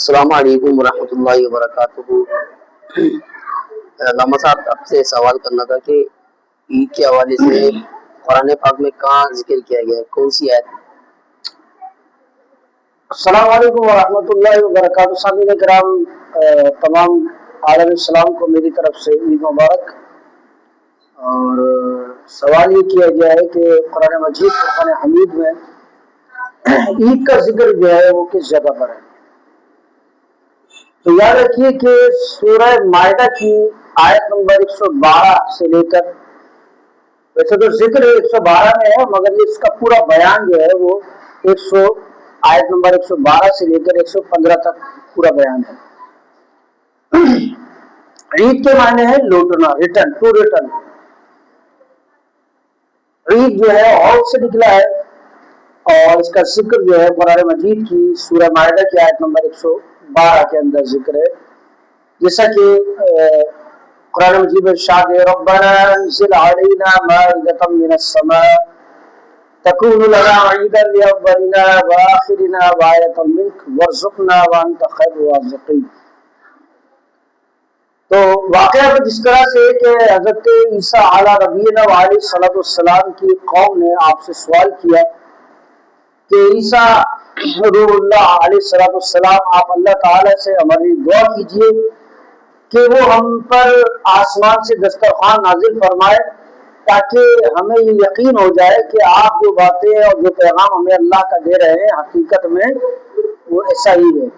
السلام علیکم ورحمۃ اللہ وبرکاتہ۔ علامہ صاحب آپ سے سوال کرنا تھا کہ عید کے حوالے سے قرآن پاک میں کہاں ذکر کیا گیا ہے، کون سی آیت؟ السلام علیکم ورحمۃ اللہ وبرکاتہ۔ سامعین کرام، تمام عالم اسلام کو میری طرف سے عید مبارک۔ اور سوال یہ کیا گیا ہے کہ قرآن مجید قرآن حمید میں عید کا ذکر جو ہے وہ کس جگہ پر ہے؟ تو یاد رکھیے کہ سورہ مائدہ کی آیت نمبر 112 سے لے کر، ویسے تو ذکر 112 میں ہے مگر اس کا پورا بیان جو ہے وہ آیت نمبر 112 سے لے کر 115 تک پورا بیان ہے۔ عید کے معنی ہے لوٹنا، ریٹرن ٹو ریٹرن۔ عید جو ہے عود سے نکلا ہے اور اس کا ذکر جو ہے قرآن مجید کی سورہ مائدہ کی آیت نمبر 112 کے اندر ذکر ہے، جیسا کہ قرآن مجید میں ارشاد ہے ربنا انزل علینا مائدۃ من السماء تکون لنا عیدا لاولنا وآخرنا وآیۃ منک وارزقنا وانت خیر الرازقین۔ تو واقعہ کچھ اس طرح سے کہ حضرت عیسیٰ علیہ نبینا علیہ صلاۃ والسلام کی قوم نے آپ سے سوال کیا کہ عیسیٰ روح اللہ علیہ صلاۃ والسلام، آپ اللہ تعالیٰ سے ہماری دعا کیجیے کہ وہ ہم پر آسمان سے دسترخوان نازل فرمائے تاکہ ہمیں یہ یقین ہو جائے کہ آپ جو باتیں اور جو پیغام ہمیں اللہ کا دے رہے ہیں حقیقت میں وہ ایسا ہی ہے۔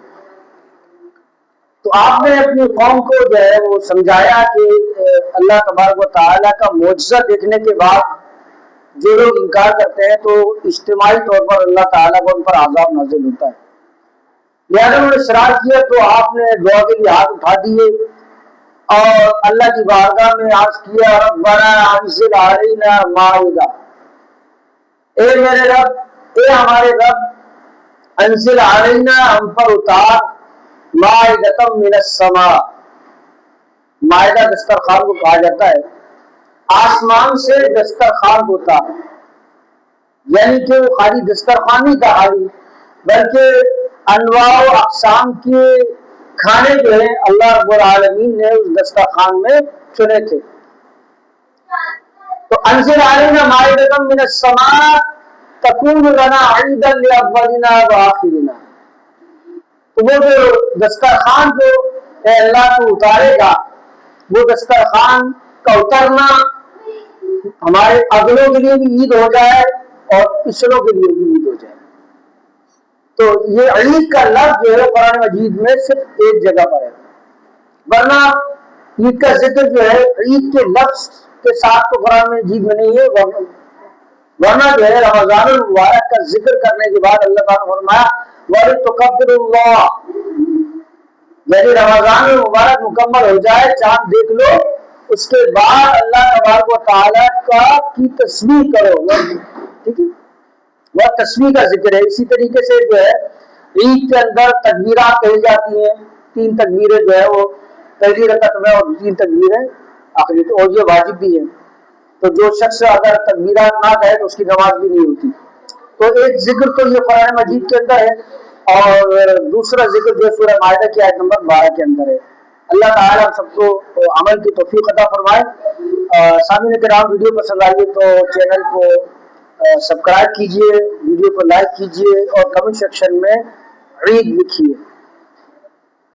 تو آپ نے اپنی قوم کو جو ہے وہ سمجھایا کہ اللہ تبارک و تعالیٰ کا معجزہ دیکھنے کے بعد جو لوگ انکار کرتے ہیں تو اجتماعی طور پر اللہ تعالیٰ کو ان پر عذاب نازل ہوتا ہے۔ لہٰذا انہوں نے اصرار کیا تو آپ نے دعا کے لیے ہاتھ اٹھا دیے اور اللہ کی بارگاہ میں عرض کیا ربنا انزل علینا مائدہ، اے میرے رب، اے ہمارے رب، انزل علینا، ہم پر اتار، مائدۃ من السماء، مائدہ دسترخوان کو کہا جاتا ہے، آسمان سے دسترخوان کو اتار، یعنی کہ وہ خالی دسترخوان نہیں تھا خالی، بلکہ انواع و اقسام کے کھانے جو ہیں اللہ رب العالمین نے اس دسترخوان میں چنے تھے۔ تو انزل علینا مائدۃ من السماء تکون لنا عیدا لاولنا وآخرنا، تو وہ جو دسترخوان جو اللہ کو اتارے گا، وہ دسترخوان کا اترنا ہمارے اگلوں کے لیے بھی عید ہو جائے اور پچھلوں کے لیے بھی عید ہو جائے۔ تو یہ عید کا لفظ جو ہے قرآن مجید میں صرف ایک جگہ پر ہے، ورنہ عید کا ذکر جو ہے عید کے لفظ کے ساتھ تو قرآن مجید میں نہیں ہے، ورنہ جو ہے رمضان المبارک کا ذکر کرنے کے بعد اللہ تعالیٰ نے فرمایا وَلِتُكَبِّرُوا اللَّهَ، یعنی رمضان المبارک مکمل ہو جائے، چاند دیکھ لو، اس کے بعد اللہ تبارک و تعالیٰ کی تسبیح کرو، ٹھیک ہے، وہ تسبیح کا ذکر ہے۔ اسی طریقے سے جو ہے عید کے اندر تکبیرات کہی جاتی ہیں، 3 تکبیریں جو ہے وہ پہلی رکعت میں اور 3 تکبیریں آخری، اور یہ واجب بھی ہے، تو جو شخص اگر تکبیرات نہ کہے تو اس کی نماز بھی نہیں ہوتی۔ تو ایک ذکر تو یہ قرآن مجید کے اندر ہے اور دوسرا ذکر جو سورہ مائدہ کی آیت نمبر 12 کے اندر ہے۔ اللہ تعالیٰ سب کو عمل کی توفیق عطا فرمائے۔ سامعین کرام، ویڈیو پسند آئی تو چینل کو سبسکرائب کیجئے، ویڈیو کو لائک کیجئے اور کمنٹ سیکشن میں عید لکھیے۔